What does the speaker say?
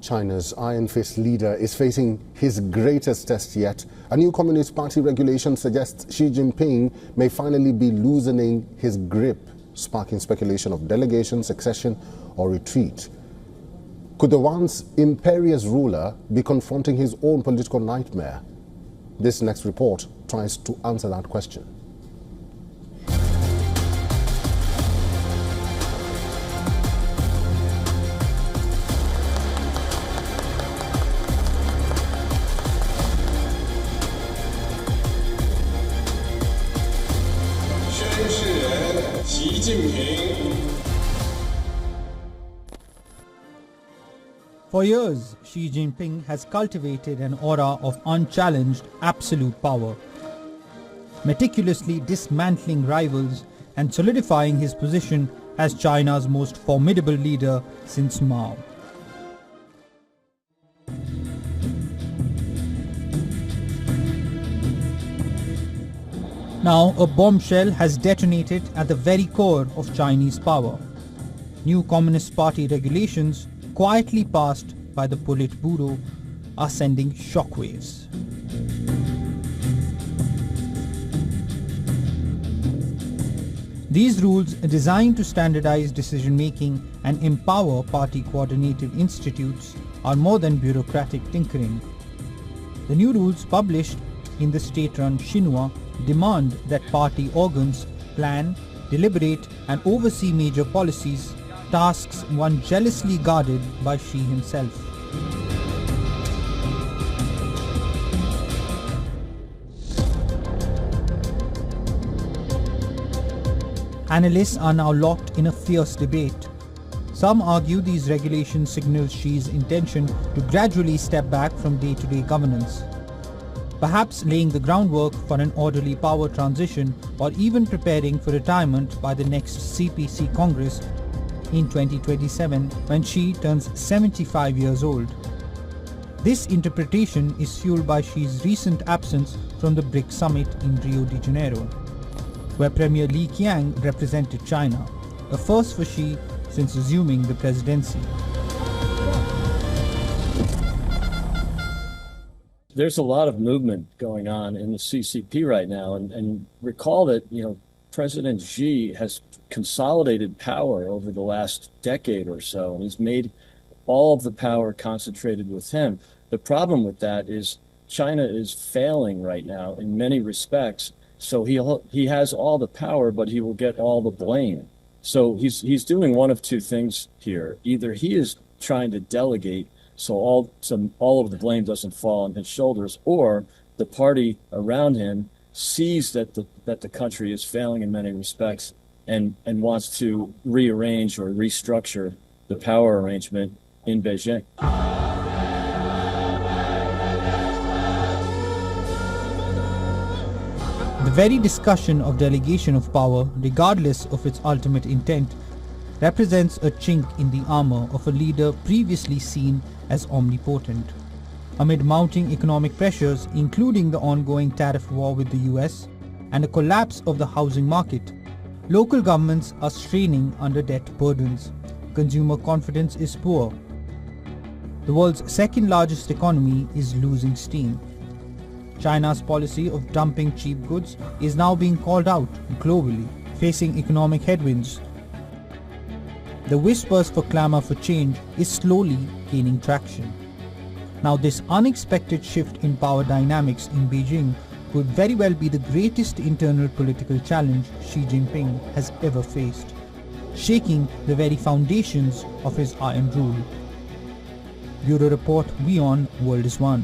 China's iron-fist leader is facing his greatest test yet. A new Communist Party regulation suggests Xi Jinping may finally be loosening his grip, sparking speculation of delegation, succession or retreat. Could the once imperious ruler be confronting his own political nightmare? This next report tries to answer that question. Xi Jinping. For years, Xi Jinping has cultivated an aura of unchallenged absolute power, meticulously dismantling rivals and solidifying his position as China's most formidable leader since Mao. Now, a bombshell has detonated at the very core of Chinese power. New Communist Party regulations, quietly passed by the Politburo, are sending shockwaves. These rules, designed to standardize decision-making and empower party coordinated institutes, are more than bureaucratic tinkering. The new rules, published in the state-run Xinhua, demand that party organs plan, deliberate and oversee major policies, tasks one jealously guarded by Xi himself. Analysts are now locked in a fierce debate. Some argue these regulations signal Xi's intention to gradually step back from day-to-day governance, perhaps laying the groundwork for an orderly power transition or even preparing for retirement by the next CPC Congress in 2027 when Xi turns 75 years old. This interpretation is fueled by Xi's recent absence from the BRICS summit in Rio de Janeiro, where Premier Li Qiang represented China, a first for Xi since assuming the presidency. There's a lot of movement going on in the CCP right now, and recall that, President Xi has consolidated power over the last decade or so, and he's made all of the power concentrated with him. The problem with that is China is failing right now in many respects, so he has all the power, but he will get all the blame. So he's doing one of two things here. Either he is trying to delegate so all of the blame doesn't fall on his shoulders, or the party around him sees that the country is failing in many respects and wants to rearrange or restructure the power arrangement in Beijing. The very discussion of delegation of power, regardless of its ultimate intent, represents a chink in the armor of a leader previously seen as omnipotent. Amid mounting economic pressures, including the ongoing tariff war with the US and a collapse of the housing market, local governments are straining under debt burdens. Consumer confidence is poor. The world's second largest economy is losing steam. China's policy of dumping cheap goods is now being called out globally, facing economic headwinds. The whispers for clamor for change is slowly gaining traction. Now, this unexpected shift in power dynamics in Beijing could very well be the greatest internal political challenge Xi Jinping has ever faced, shaking the very foundations of his iron rule. Bureau Report, WION World is One.